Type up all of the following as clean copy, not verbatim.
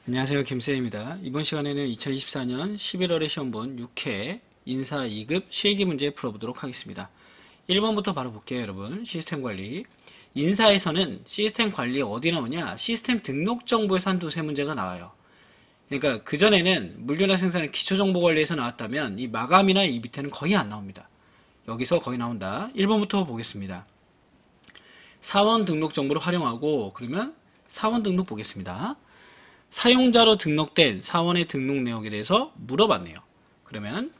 안녕하세요. 김쌤입니다. 이번 시간에는 2024년 11월에 시험 본 6회 인사 2급 실기 문제 풀어보도록 하겠습니다. 1번부터 바로 볼게요, 여러분. 시스템 관리. 인사에서는 시스템 관리 어디 나오냐? 시스템 등록 정보에서 한 두세 문제가 나와요. 그러니까 그전에는 물류나 생산의 기초정보 관리에서 나왔다면 이 마감이나 이 밑에는 거의 안 나옵니다. 여기서 거의 나온다. 1번부터 보겠습니다. 사원 등록 정보를 활용하고, 그러면 사원 등록 보겠습니다. 사용자로 등록된 사원의 등록 내역에 대해서 물어봤네요. 그러면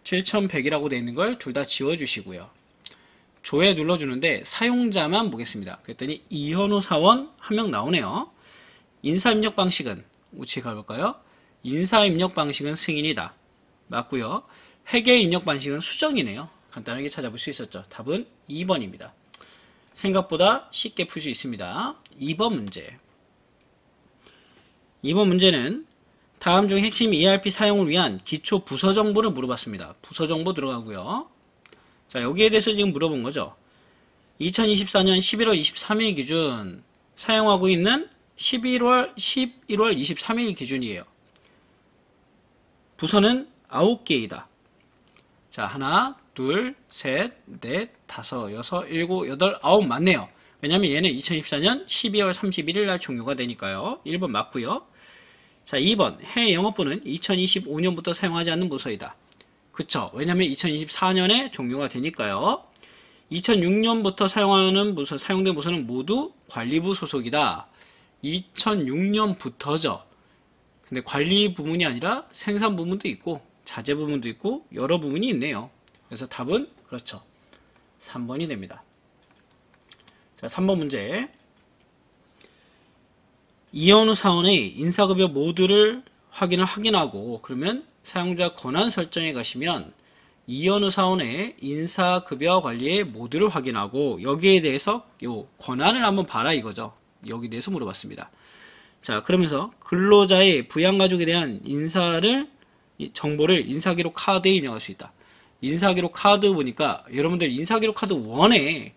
7100이라고 되어 있는 걸 둘 다 지워주시고요. 조회 눌러주는데 사용자만 보겠습니다. 그랬더니 이현우 사원 한 명 나오네요. 인사 입력 방식은 우측에 가볼까요? 인사 입력 방식은 승인이다. 맞고요. 회계 입력 방식은 수정이네요. 간단하게 찾아볼 수 있었죠. 답은 2번입니다. 생각보다 쉽게 풀 수 있습니다. 2번 문제. 2번 문제는 다음 중 핵심 ERP 사용을 위한 기초 부서 정보를 물어봤습니다. 부서 정보 들어가고요. 자, 여기에 대해서 지금 물어본 거죠. 2024년 11월 23일 기준 사용하고 있는 11월 23일 기준이에요. 부서는 9개이다. 자, 하나, 둘, 셋, 넷, 다섯, 여섯, 일곱, 여덟, 아홉 맞네요. 왜냐면 얘는 2024년 12월 31일 날 종료가 되니까요. 1번 맞고요. 자, 2번 해외 영업부는 2025년부터 사용하지 않는 부서이다. 그쵸? 왜냐면 2024년에 종료가 되니까요. 2006년부터 사용하는 부서, 사용된 부서는 모두 관리부 소속이다. 2006년부터죠. 근데 관리 부문이 아니라 생산 부문도 있고 자재 부문도 있고 여러 부문이 있네요. 그래서 답은 그렇죠. 3번이 됩니다. 자, 3번 문제. 이현우 사원의 인사급여 모두를 확인하고, 그러면 사용자 권한 설정에 가시면 이현우 사원의 인사급여 관리의 모두를 확인하고, 여기에 대해서 요 권한을 한번 봐라 이거죠. 여기에 대해서 물어봤습니다. 자, 그러면서 근로자의 부양가족에 대한 정보를 인사기록 카드에 입력할 수 있다. 인사기록 카드 보니까 여러분들 인사기록 카드 1에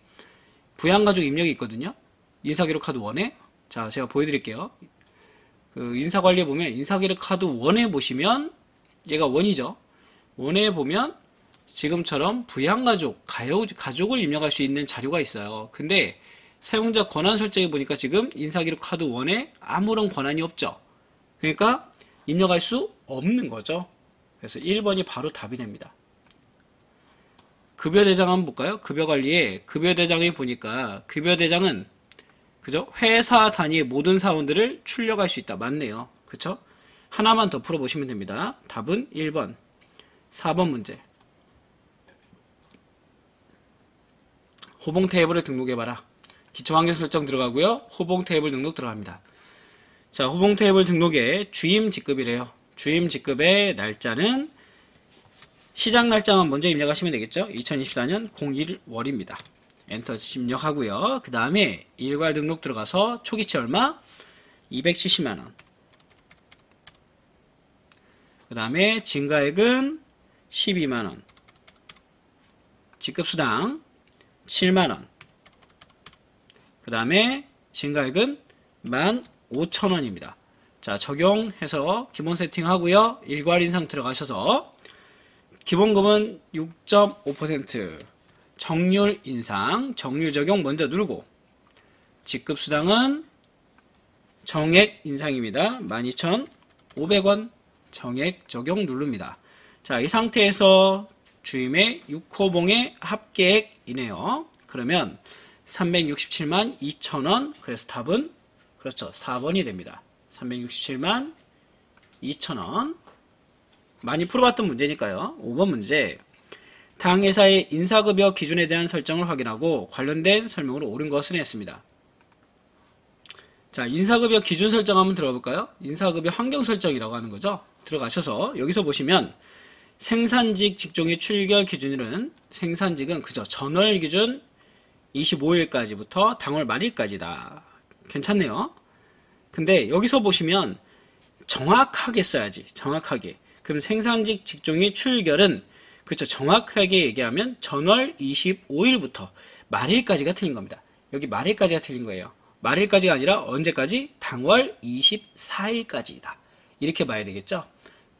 부양가족 입력이 있거든요. 인사기록 카드 1에. 자, 제가 보여드릴게요. 그 인사관리에 보면 인사기록 카드 1에 보시면 얘가 1이죠. 1에 보면 지금처럼 부양가족, 가족을 입력할 수 있는 자료가 있어요. 근데 사용자 권한 설정에 보니까 지금 인사기록 카드 1에 아무런 권한이 없죠. 그러니까 입력할 수 없는 거죠. 그래서 1번이 바로 답이 됩니다. 급여대장 한번 볼까요? 급여관리에 급여대장에 보니까 급여대장은 그죠? 회사 단위의 모든 사원들을 출력할 수 있다. 맞네요. 그쵸? 하나만 더 풀어보시면 됩니다. 답은 1번. 4번 문제. 호봉 테이블을 등록해봐라. 기초환경 설정 들어가고요. 호봉 테이블 등록 들어갑니다. 자, 호봉 테이블 등록에 주임 직급이래요. 주임 직급의 날짜는 시작 날짜만 먼저 입력하시면 되겠죠. 2024년 01월입니다. 엔터 입력하고요. 그 다음에 일괄 등록 들어가서 초기치 얼마? 270만원. 그 다음에 증가액은 12만원. 직급수당 7만원. 그 다음에 증가액은 15,000원입니다. 자, 적용해서 기본 세팅하고요. 일괄 인상 들어가셔서 기본금은 6.5%, 정률 인상, 정률 적용 먼저 누르고, 직급수당은 정액 인상입니다. 12,500원 정액 적용 누릅니다. 자, 이 상태에서 주임의 6호봉의 합계액이네요. 그러면 367만 2천원. 그래서 답은 그렇죠. 4번이 됩니다. 367만 2천원. 많이 풀어봤던 문제니까요. 5번 문제. 당 회사의 인사급여 기준에 대한 설정을 확인하고 관련된 설명으로 옳은 것을 했습니다. 자, 인사급여 기준 설정 한번 들어가 볼까요? 인사급여 환경 설정이라고 하는 거죠. 들어가셔서 여기서 보시면 생산직 직종의 출결 기준일은 생산직은 그저 전월 기준 25일까지부터 당월 말일까지다. 괜찮네요. 근데 여기서 보시면 정확하게 써야지. 정확하게. 그럼 생산직 직종의 출결은 그쵸, 정확하게 얘기하면 전월 25일부터 말일까지가 틀린 겁니다. 여기 말일까지가 틀린 거예요. 말일까지가 아니라 언제까지? 당월 24일까지이다. 이렇게 봐야 되겠죠?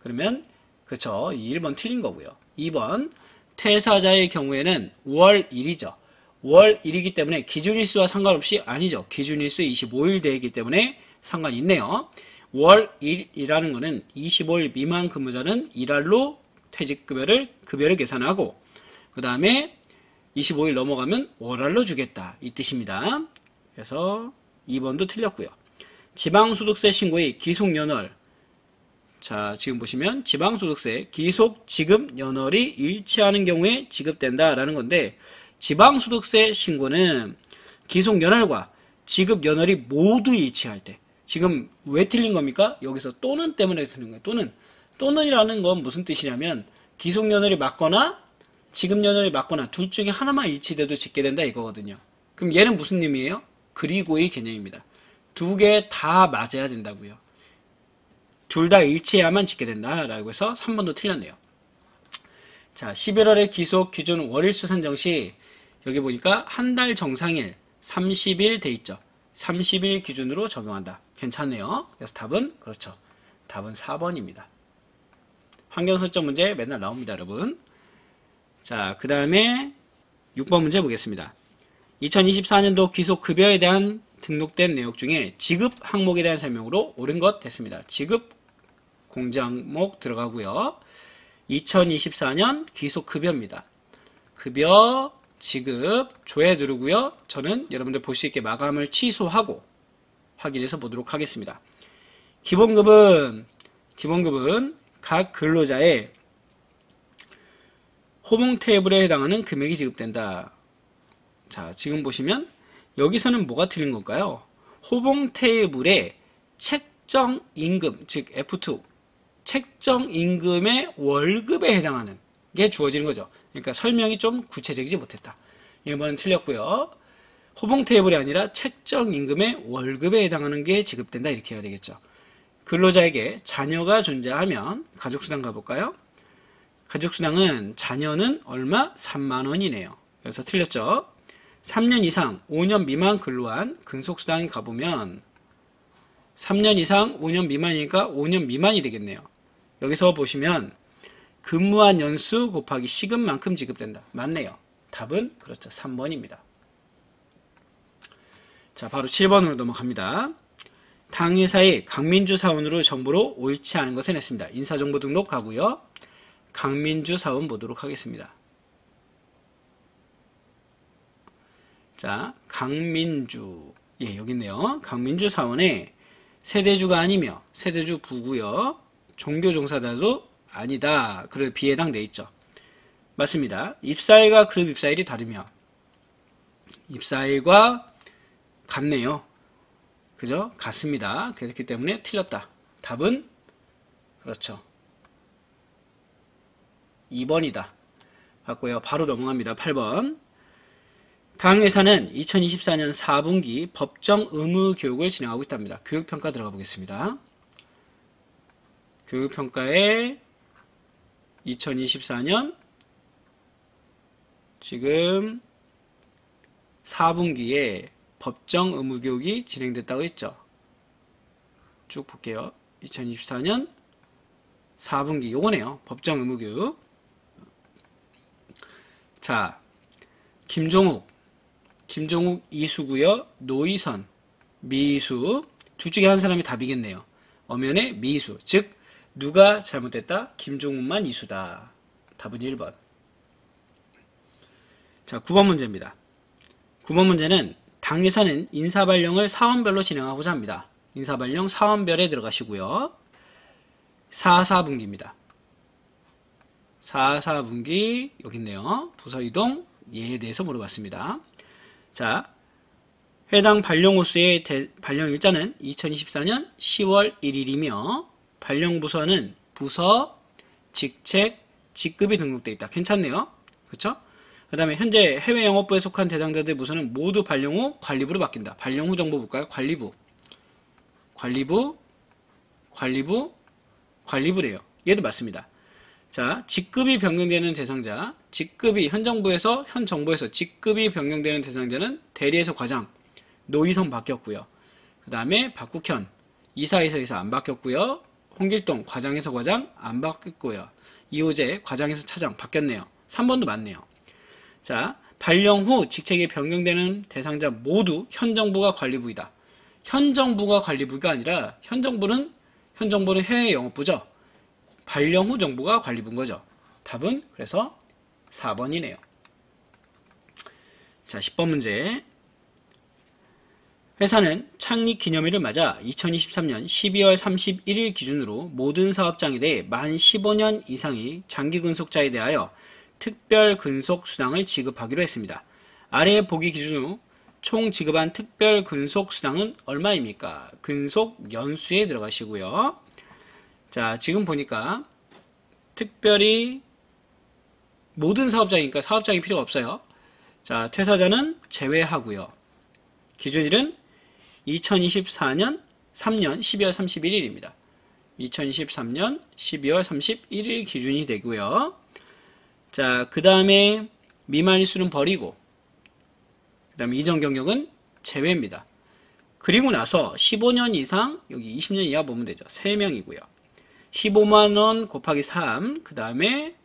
그러면 그렇죠. 1번 틀린 거고요. 2번 퇴사자의 경우에는 5월 1이죠. 5월 1이기 때문에 기준일수와 상관없이 아니죠. 기준일수 25일 되기 때문에 상관이 있네요. 5월 1이라는 거는 25일 미만 근무자는 일할로 급여를 계산하고 그 다음에 25일 넘어가면 월할로 주겠다. 이 뜻입니다. 그래서 2번도 틀렸고요. 지방소득세 신고의 기속연월. 자, 지금 보시면 지방소득세 기속 지급 연월이 일치하는 경우에 지급된다라는 건데 지방소득세 신고는 기속연월과 지급연월이 모두 일치할 때 지금 왜 틀린 겁니까? 여기서 또는 때문에 틀린 거예요. 또는이라는 건 무슨 뜻이냐면 기속연월이 맞거나 지급연월이 맞거나 둘 중에 하나만 일치돼도 짓게 된다 이거거든요. 그럼 얘는 무슨 의미예요? 그리고의 개념입니다. 두 개 다 맞아야 된다고요. 둘 다 일치해야만 짓게 된다라고 해서 3번도 틀렸네요. 자, 11월의 기속 기준 월일수 산정 시 여기 보니까 한 달 정상일 30일 돼 있죠. 30일 기준으로 적용한다. 괜찮네요. 그래서 답은 그렇죠. 답은 4번입니다. 환경 설정 문제 맨날 나옵니다, 여러분. 자, 그 다음에 6번 문제 보겠습니다. 2024년도 기속급여에 대한 등록된 내역 중에 지급 항목에 대한 설명으로 옳은 것 됐습니다. 지급 공제 항목 들어가고요. 2024년 기속급여입니다. 급여 지급 조회 누르고요. 저는 여러분들 볼 수 있게 마감을 취소하고 확인해서 보도록 하겠습니다. 기본급은 각 근로자의 호봉 테이블에 해당하는 금액이 지급된다. 자, 지금 보시면 여기서는 뭐가 틀린 걸까요? 호봉 테이블에 책정 임금, 즉 F2 책정 임금의 월급에 해당하는 게 주어지는 거죠. 그러니까 설명이 좀 구체적이지 못했다. 1번은 틀렸고요. 호봉 테이블이 아니라 책정 임금의 월급에 해당하는 게 지급된다. 이렇게 해야 되겠죠. 근로자에게 자녀가 존재하면 가족수당 가볼까요? 가족수당은 자녀는 얼마? 3만원이네요. 그래서 틀렸죠. 3년 이상 5년 미만 근로한 근속수당 가보면 3년 이상 5년 미만이니까 5년 미만이 되겠네요. 여기서 보시면 근무한 연수 곱하기 시급만큼 지급된다. 맞네요. 답은 그렇죠. 3번입니다. 자, 바로 7번으로 넘어갑니다. 당회사의 강민주 사원으로 정보로 옳지 않은 것을 냈습니다. 인사정보 등록 가고요. 강민주 사원 보도록 하겠습니다. 자, 강민주. 예, 여기 있네요. 강민주 사원의 세대주가 아니며 세대주 부고요. 종교 종사자도 아니다. 그리고 비해당 돼 있죠. 맞습니다. 입사일과 그룹 입사일이 다르며 입사일과 같네요. 그죠? 같습니다. 그렇기 때문에 틀렸다. 답은 그렇죠. 2번이다. 봤고요. 바로 넘어갑니다. 8번. 당회사는 2024년 4분기 법정 의무 교육을 진행하고 있답니다. 교육평가 들어가 보겠습니다. 교육평가에 2024년 지금 4분기에 법정 의무 교육이 진행됐다고 했죠. 쭉 볼게요. 2024년 4분기 요거네요. 법정 의무 교육. 자, 김종욱 이수고요. 노희선 미수 둘 중에 한 사람이 답이겠네요. 엄연의 미수. 즉 누가 잘못됐다? 김종욱만 이수다. 답은 1번. 자, 9번 문제입니다. 9번 문제는 당회사는 인사발령을 사원별로 진행하고자 합니다. 인사발령 사원별에 들어가시고요. 4분기입니다. 4분기 여기 있네요. 부서이동 얘에 대해서 물어봤습니다. 자, 해당 발령호수의 발령 일자는 2024년 10월 1일이며 발령부서는 부서, 직책, 직급이 등록되어 있다. 괜찮네요. 그렇죠? 그 다음에 현재 해외 영업부에 속한 대상자들 부서는 모두 발령 후 관리부로 바뀐다. 발령 후 정보 볼까요? 관리부래요. 얘도 맞습니다. 자, 직급이 변경되는 대상자, 현 정부에서 직급이 변경되는 대상자는 대리에서 과장, 노희성 바뀌었고요. 그 다음에 박국현 이사에서 안 바뀌었고요. 홍길동 과장에서 과장 안 바뀌었고요. 이호재 과장에서 차장 바뀌었네요. 3번도 맞네요. 자, 발령 후 직책이 변경되는 대상자 모두 현 정부가 관리부이다. 현 정부가 관리부가 아니라 현 정부는 해외 영업부죠. 발령 후 정부가 관리부인 거죠. 답은 그래서 4번이네요. 자, 10번 문제. 회사는 창립 기념일을 맞아 2023년 12월 31일 기준으로 모든 사업장에 대해 만 15년 이상의 장기 근속자에 대하여 특별 근속 수당을 지급하기로 했습니다. 아래 보기 기준으로 총 지급한 특별 근속 수당은 얼마입니까? 근속 연수에 들어가시고요. 자, 지금 보니까 특별히 모든 사업장이니까 사업장이 필요가 없어요. 자, 퇴사자는 제외하고요. 기준일은 2024년 3년 12월 31일입니다. 2023년 12월 31일 기준이 되고요. 자, 그 다음에 미만일수는 버리고 그 다음에 이전 경력은 제외입니다. 그리고 나서 15년 이상 여기 20년 이하 보면 되죠. 3명이고요. 15만원 곱하기 3 그 다음에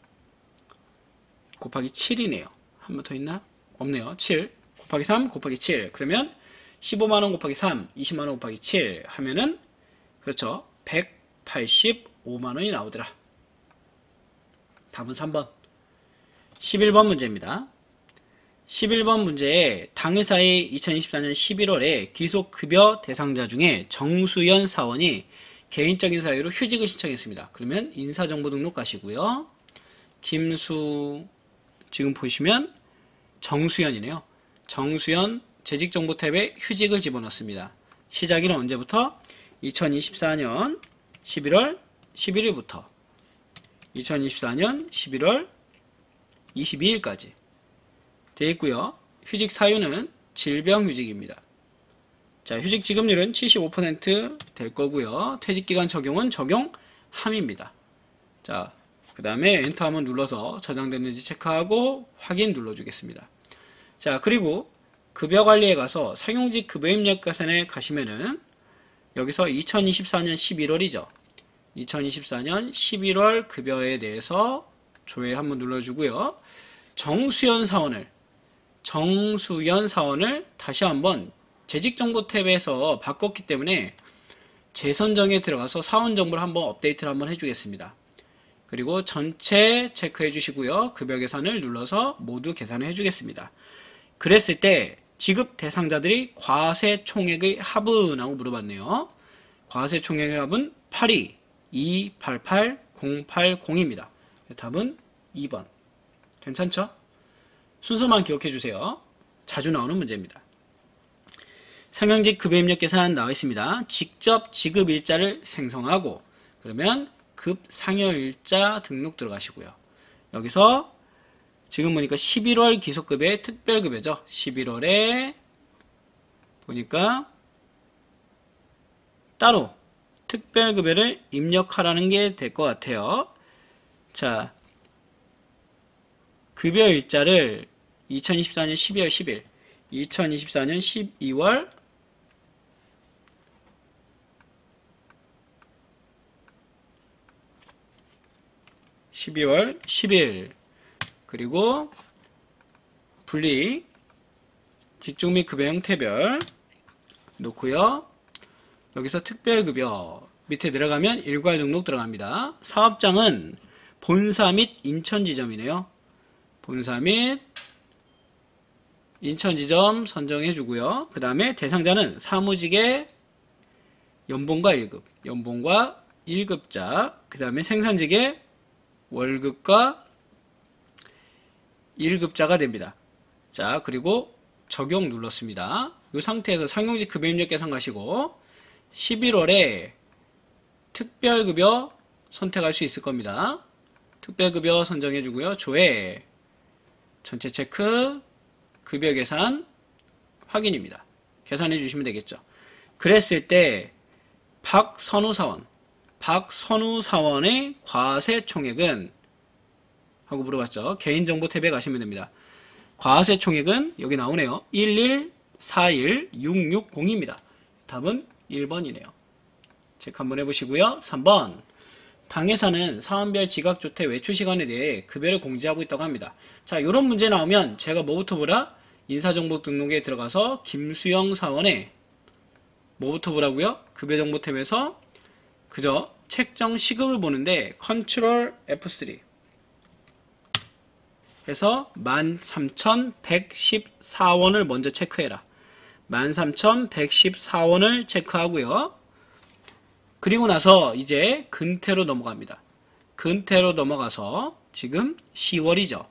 곱하기 7이네요. 한 번 더 있나? 없네요. 7 곱하기 3 곱하기 7 그러면 15만원 곱하기 3 20만원 곱하기 7 하면은 그렇죠. 185만원이 나오더라. 답은 3번. 11번 문제입니다. 11번 문제에 당회사의 2024년 11월에 기속급여 대상자 중에 정수연 사원이 개인적인 사유로 휴직을 신청했습니다. 그러면 인사정보 등록 가시고요. 지금 보시면 정수연이네요. 정수연 재직정보 탭에 휴직을 집어넣습니다. 시작일은 언제부터? 2024년 11월 11일부터 2024년 11월 22일까지 되어 있고요. 휴직 사유는 질병휴직입니다. 자, 휴직 지급률은 75% 될 거고요. 퇴직기간 적용은 적용함입니다. 자, 그 다음에 엔터 한번 눌러서 저장됐는지 체크하고 확인 눌러주겠습니다. 자, 그리고 급여관리에 가서 상용직 급여입력 계산에 가시면은 여기서 2024년 11월이죠. 2024년 11월 급여에 대해서 조회 한번 눌러주고요. 정수연 사원을 다시 한번 재직정보 탭에서 바꿨기 때문에 재선정에 들어가서 사원 정보를 한번 업데이트를 한번 해주겠습니다. 그리고 전체 체크해 주시고요. 급여 계산을 눌러서 모두 계산을 해주겠습니다. 그랬을 때 지급 대상자들이 과세총액의 합은? 하고 물어봤네요. 과세총액의 합은 82288080입니다. 답은 2번. 괜찮죠? 순서만 기억해 주세요. 자주 나오는 문제입니다. 상용직 급여입력 계산 나와 있습니다. 직접 지급일자를 생성하고 그러면 급상여일자 등록 들어가시고요. 여기서 지금 보니까 11월 기속급여의 특별급여죠. 11월에 보니까 따로 특별급여를 입력하라는 게 될 것 같아요. 자, 급여일자를 2024년 12월 10일, 2024년 12월 10일 그리고 분리 직종 및 급여 형태별 놓고요. 여기서 특별급여 밑에 내려가면 일괄 등록 들어갑니다. 사업장은 본사 및 인천 지점이네요. 본사 및 인천 지점 선정해 주고요. 그 다음에 대상자는 사무직의 연봉과 1급자, 그 다음에 생산직의 월급과 1급자가 됩니다. 자, 그리고 적용 눌렀습니다. 이 상태에서 상용직 급여입력 계산 가시고 11월에 특별급여 선택할 수 있을 겁니다. 특별급여 선정해 주고요. 조회, 전체 체크, 급여 계산 확인입니다. 계산해 주시면 되겠죠. 그랬을 때 박선우 사원의 과세총액은 하고 물어봤죠. 개인정보 탭에 가시면 됩니다. 과세총액은 여기 나오네요. 41660입니다. 답은 1번이네요. 체크 한번 해보시고요. 3번. 당회사는 사원별 지각조퇴 외출시간에 대해 급여를 공지하고 있다고 합니다. 자, 이런 문제 나오면 제가 뭐부터 보라? 인사정보 등록에 들어가서 김수영 사원의 뭐부터 보라고요? 급여정보 탭에서 그저 책정 시급을 보는데 컨트롤 F3 해서 13,114원을 먼저 체크해라. 13,114원을 체크하고요. 그리고 나서 이제 근태로 넘어갑니다. 근태로 넘어가서 지금 10월이죠.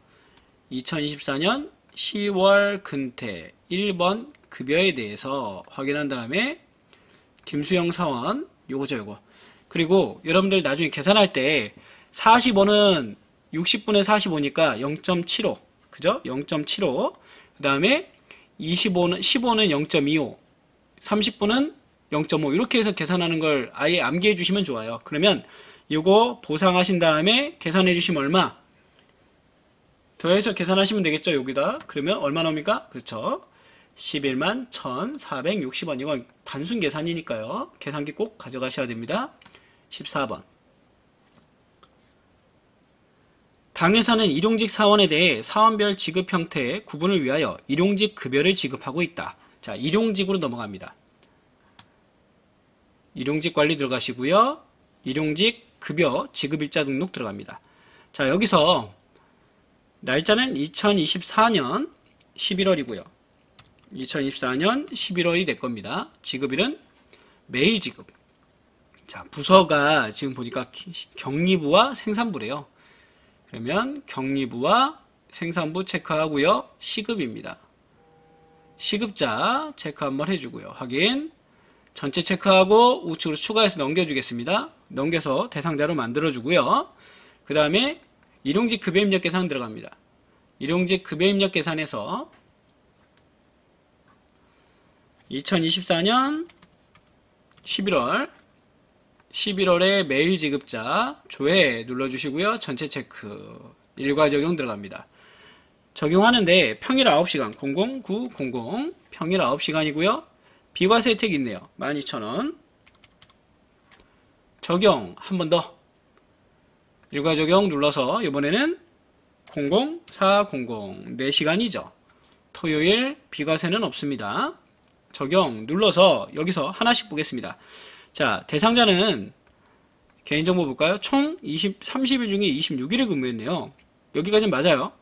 2024년 10월 근태 1번 급여에 대해서 확인한 다음에 김수영 사원 요거죠 요거. 그리고 여러분들 나중에 계산할 때 40원은 60분의 45니까 0.75 그죠? 0.75 그 다음에 15는 0.25 30분은 0.5 이렇게 해서 계산하는 걸 아예 암기해 주시면 좋아요. 그러면 이거 보상하신 다음에 계산해 주시면 얼마? 더해서 계산하시면 되겠죠. 여기다. 그러면 얼마 나옵니까? 그렇죠. 11만 1,460원. 이건 단순 계산이니까요. 계산기 꼭 가져가셔야 됩니다. 14번. 당회사는 일용직 사원에 대해 사원별 지급 형태의 구분을 위하여 일용직 급여를 지급하고 있다. 자, 일용직으로 넘어갑니다. 일용직 관리 들어가시고요. 일용직 급여 지급일자 등록 들어갑니다. 자, 여기서 날짜는 2024년 11월이고요. 2024년 11월이 될 겁니다. 지급일은 매일 지급. 자, 부서가 지금 보니까 경리부와 생산부래요. 그러면 경리부와 생산부 체크하고요. 시급입니다. 시급자 체크 한번 해주고요. 확인. 전체 체크하고 우측으로 추가해서 넘겨주겠습니다. 넘겨서 대상자로 만들어주고요. 그 다음에 일용직 급여입력 계산 들어갑니다. 일용직 급여입력 계산에서 2024년 11월에 매일 지급자 조회 눌러주시고요. 전체 체크 일괄 적용 들어갑니다. 적용하는데 평일 9시간 00900 평일 9시간이고요. 비과세 혜택이 있네요. 12,000원 적용 한 번 더 일괄 적용 눌러서 이번에는 00400 4시간이죠. 토요일 비과세는 없습니다. 적용 눌러서 여기서 하나씩 보겠습니다. 자, 대상자는 개인정보 볼까요? 총 30일 중에 26일을 근무했네요. 여기까지는 맞아요.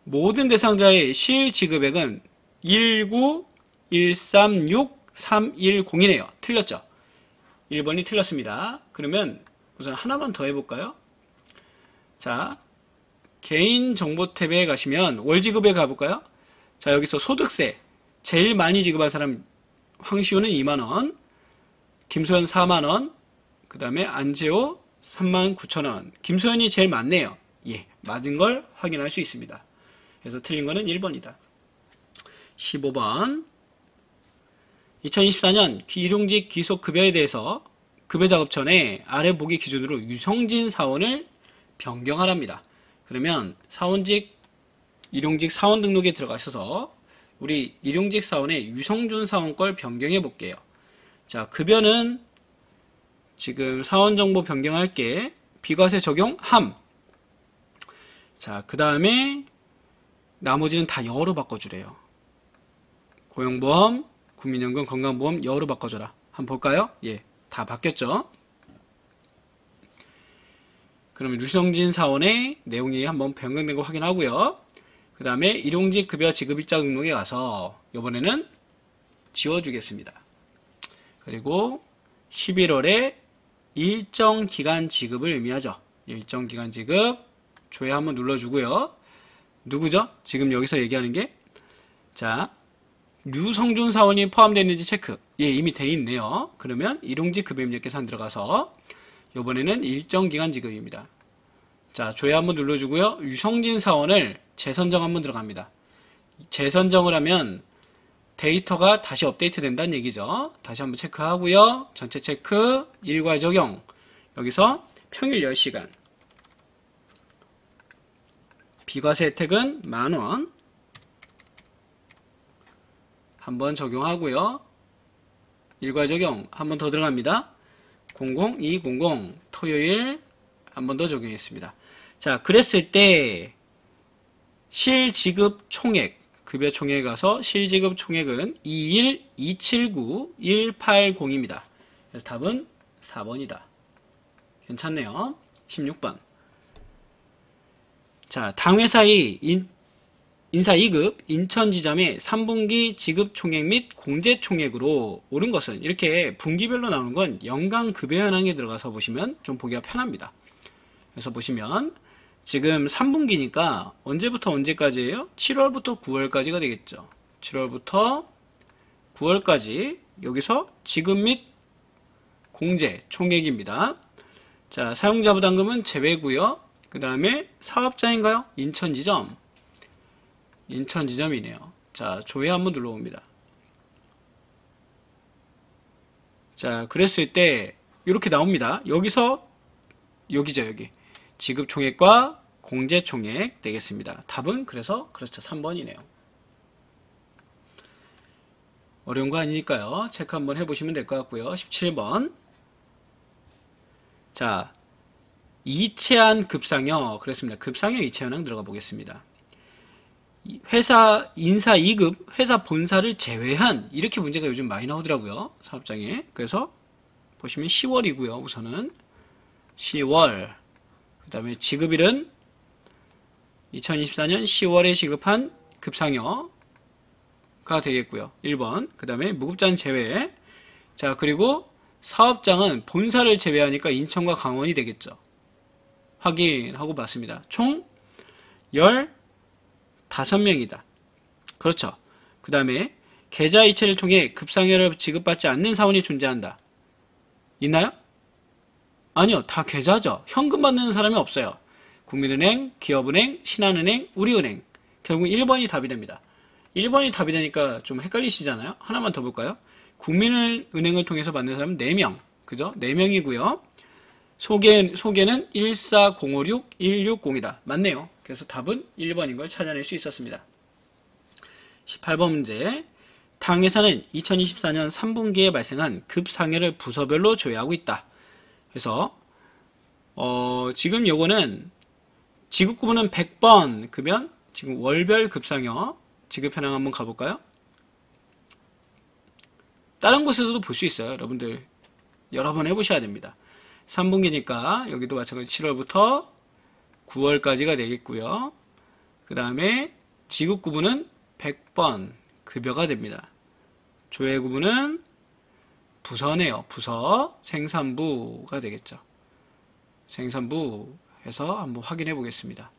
모든 대상자의 실지급액은 19136,310이네요. 틀렸죠? 1번이 틀렸습니다. 그러면 우선 하나만 더 해볼까요? 자, 개인정보 탭에 가시면 월지급에 가볼까요? 자, 여기서 소득세 제일 많이 지급한 사람 황시우는 2만원, 김소연 4만원, 그 다음에 안재호 39,000원. 김소연이 제일 많네요. 예, 맞은 걸 확인할 수 있습니다. 그래서 틀린 거는 1번이다. 15번. 2024년 일용직 귀속급여에 대해서 급여작업전에 아래 보기 기준으로 유성진 사원을 변경하랍니다. 그러면 일용직 사원 등록에 들어가셔서 우리 일용직 사원의 유성준 사원 걸 변경해 볼게요. 자, 급여는 지금 사원 정보 변경할게. 비과세 적용 함. 자, 그 다음에 나머지는 다 여로 바꿔주래요. 고용보험, 국민연금, 건강보험 여로 바꿔줘라. 한번 볼까요? 예, 다 바뀌었죠. 그러면 유성진 사원의 내용이 한번 변경된 거 확인하고요. 그 다음에 일용직 급여 지급일자 등록에 가서 이번에는 지워주겠습니다. 그리고 11월에 일정 기간 지급을 의미하죠. 일정 기간 지급 조회 한번 눌러주고요. 누구죠? 지금 여기서 얘기하는 게 자, 류성준 사원이 포함되어 있는지 체크. 예, 이미 돼 있네요. 그러면 일용직 급여입력 계산 들어가서 이번에는 일정 기간 지급입니다. 자, 조회 한번 눌러주고요. 유성진 사원을 재선정 한번 들어갑니다. 재선정을 하면 데이터가 다시 업데이트 된다는 얘기죠. 다시 한번 체크하고요. 전체 체크, 일괄 적용. 여기서 평일 10시간. 비과세 혜택은 만원. 한번 적용하고요. 일괄 적용 한 번 더 들어갑니다. 00200 토요일 한 번 더 적용했습니다. 자, 그랬을 때 실지급 총액, 급여 총액에 가서 실지급 총액은 21279-180입니다. 그래서 답은 4번이다. 괜찮네요. 16번. 자, 당회사의 인사 2급 인천지점의 3분기 지급 총액 및 공제 총액으로 오른 것은, 이렇게 분기별로 나오는 건 연간 급여 현황에 들어가서 보시면 좀 보기가 편합니다. 그래서 보시면 지금 3분기니까 언제부터 언제까지예요? 7월부터 9월까지가 되겠죠. 7월부터 9월까지 여기서 지급 및 공제 총액입니다. 자, 사용자 부담금은 제외고요. 그 다음에 사업자인가요? 인천지점이네요. 자, 조회 한번 눌러봅니다. 자, 그랬을 때 이렇게 나옵니다. 여기서 여기죠, 여기. 지급 총액과 공제 총액 되겠습니다. 답은 그래서 그렇죠. 3번이네요. 어려운 거 아니니까요. 체크 한번 해보시면 될 것 같고요. 17번. 자, 이체한 급상여. 그랬습니다. 급상여 이체 현황 들어가 보겠습니다. 회사 인사 2급 회사 본사를 제외한, 이렇게 문제가 요즘 많이 나오더라고요. 사업장에. 그래서 보시면 10월이고요. 우선은 10월. 그 다음에 지급일은 2024년 10월에 지급한 급상여가 되겠고요. 1번. 그 다음에 무급자는 제외. 자, 그리고 사업장은 본사를 제외하니까 인천과 강원이 되겠죠. 확인하고 봤습니다. 총 15명이다. 그렇죠. 그 다음에 계좌 이체를 통해 급상여를 지급받지 않는 사원이 존재한다. 있나요? 아니요. 다 계좌죠. 현금 받는 사람이 없어요. 국민은행, 기업은행, 신한은행, 우리은행. 결국 1번이 답이 됩니다. 1번이 답이 되니까 좀 헷갈리시잖아요. 하나만 더 볼까요? 국민은행을 통해서 받는 사람은 4명. 그죠? 4명이고요. 소개는 14056-160이다. 맞네요. 그래서 답은 1번인 걸 찾아낼 수 있었습니다. 18번 문제. 당회사는 2024년 3분기에 발생한 급상여를 부서별로 조회하고 있다. 그래서 지금 요거는 지급 구분은 100번 그면 지금 월별 급상여 지급 현황 한번 가볼까요? 다른 곳에서도 볼 수 있어요. 여러분들 여러 번 해보셔야 됩니다. 3분기니까 여기도 마찬가지 7월부터 9월까지가 되겠고요. 그 다음에 지급 구분은 100번 급여가 됩니다. 조회 구분은 부서네요. 부서 생산부가 되겠죠. 생산부 해서 한번 확인해 보겠습니다.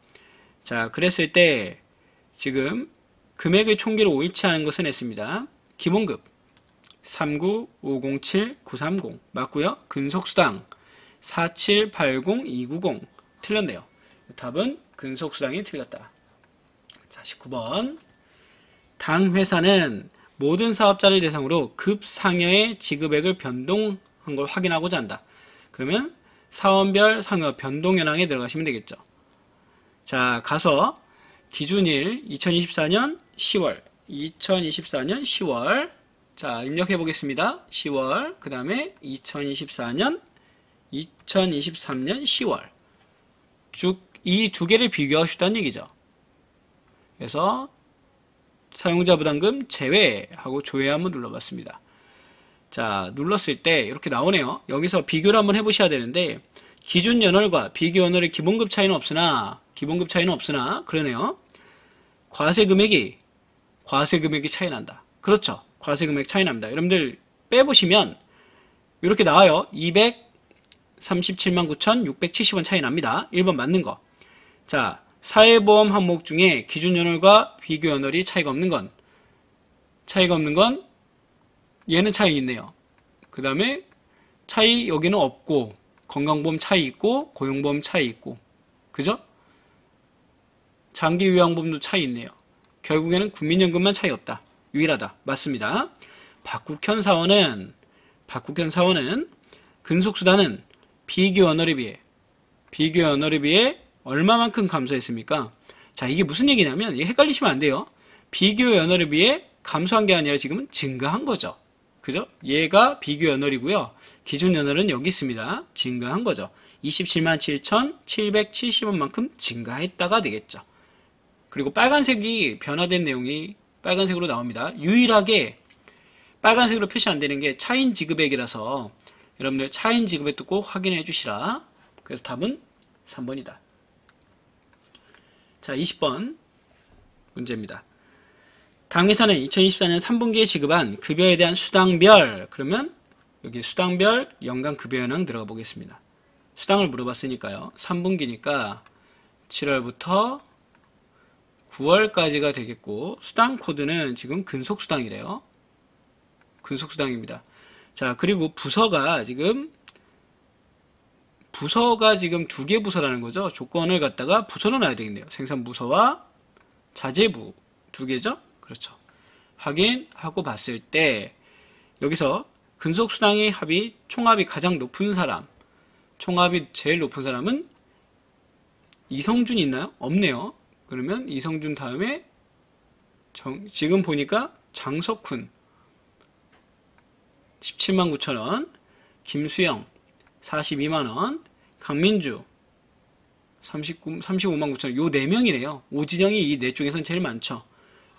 자, 그랬을 때 지금 금액의 총계로 일치하는 것은 했습니다. 기본급 39507-930 맞고요. 근속수당 4780290 틀렸네요. 답은 근속수당이 틀렸다. 자, 19번. 당 회사는 모든 사업자를 대상으로 급상여의 지급액을 변동한 걸 확인하고자 한다. 그러면 사원별 상여 변동 현황에 들어가시면 되겠죠. 자, 가서 기준일 2024년 10월 자, 입력해 보겠습니다. 10월 그 다음에 2023년 10월 쭉 이 두 개를 비교하고 싶다는 얘기죠. 그래서 사용자 부담금 제외하고 조회 한번 눌러봤습니다. 자, 눌렀을 때 이렇게 나오네요. 여기서 비교를 한번 해보셔야 되는데 기준 연월과 비교 연월의 기본급 차이는 없으나 그러네요. 과세 금액이 차이 난다. 그렇죠. 과세 금액 차이 납니다. 여러분들 빼보시면 이렇게 나와요. 237만 9,670원 차이 납니다. 1번 맞는 거. 자, 사회보험 항목 중에 기준 연월과 비교 연월이 차이가 없는 건 얘는 차이 있네요. 그 다음에 차이 여기는 없고 건강보험 차이 있고 고용보험 차이 있고 그죠? 장기요양보험도 차이 있네요. 결국에는 국민연금만 차이 없다. 유일하다. 맞습니다. 박국현 사원은 근속수단은 비교 연월에 비해 얼마만큼 감소했습니까? 자, 이게 무슨 얘기냐면 이게 헷갈리시면 안 돼요. 비교 연월에 비해 감소한 게 아니라 지금은 증가한 거죠. 그죠? 얘가 비교 연월이고요. 기준 연월은 여기 있습니다. 증가한 거죠. 27만 7,770원만큼 증가했다가 되겠죠. 그리고 빨간색이 변화된 내용이 빨간색으로 나옵니다. 유일하게 빨간색으로 표시 안 되는 게 차인 지급액이라서 여러분들 차인 지급액도 꼭 확인해 주시라. 그래서 답은 3번이다. 자, 20번 문제입니다. 당회사는 2024년 3분기에 지급한 급여에 대한 수당별, 그러면 여기 수당별 연간 급여 현황 들어가 보겠습니다. 수당을 물어봤으니까요. 3분기니까 7월부터 9월까지가 되겠고, 수당 코드는 지금 근속수당이래요. 근속수당입니다. 자, 그리고 부서가 지금 두 개 부서라는 거죠. 조건을 갖다가 부서로 놔야 되겠네요. 생산부서와 자재부 두 개죠. 그렇죠. 확인하고 봤을 때 여기서 근속수당의 총합이 가장 높은 사람, 총합이 제일 높은 사람은 이성준이 있나요? 없네요. 그러면 이성준 다음에 지금 보니까 장석훈 17만 9천원, 김수영 42만원, 강민주 35만 9천원, 요 4명이네요. 오진영이 이 4중에서는 제일 많죠.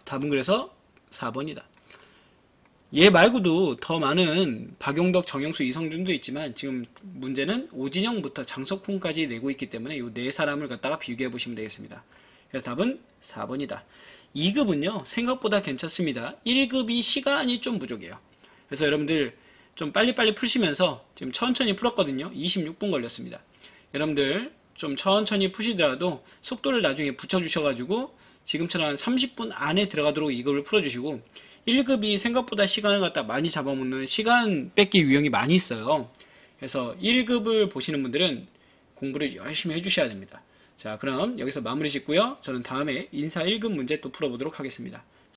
답은 그래서 4번이다. 얘 말고도 더 많은 박용덕, 정영수, 이성준도 있지만 지금 문제는 오진영부터 장석훈까지 내고 있기 때문에 이 4사람을 갖다가 비교해 보시면 되겠습니다. 그래서 답은 4번이다. 2급은요 생각보다 괜찮습니다. 1급이 시간이 좀 부족해요. 그래서 여러분들 좀 빨리빨리 푸시면서 지금 천천히 풀었거든요. 26분 걸렸습니다. 여러분들 좀 천천히 푸시더라도 속도를 나중에 붙여주셔가지고 지금처럼 한 30분 안에 들어가도록 2급을 풀어주시고, 1급이 생각보다 시간을 갖다 많이 잡아먹는 시간 뺏기 유형이 많이 있어요. 그래서 1급을 보시는 분들은 공부를 열심히 해주셔야 됩니다. 자, 그럼 여기서 마무리 짓고요. 저는 다음에 인사 1급 문제 또 풀어보도록 하겠습니다.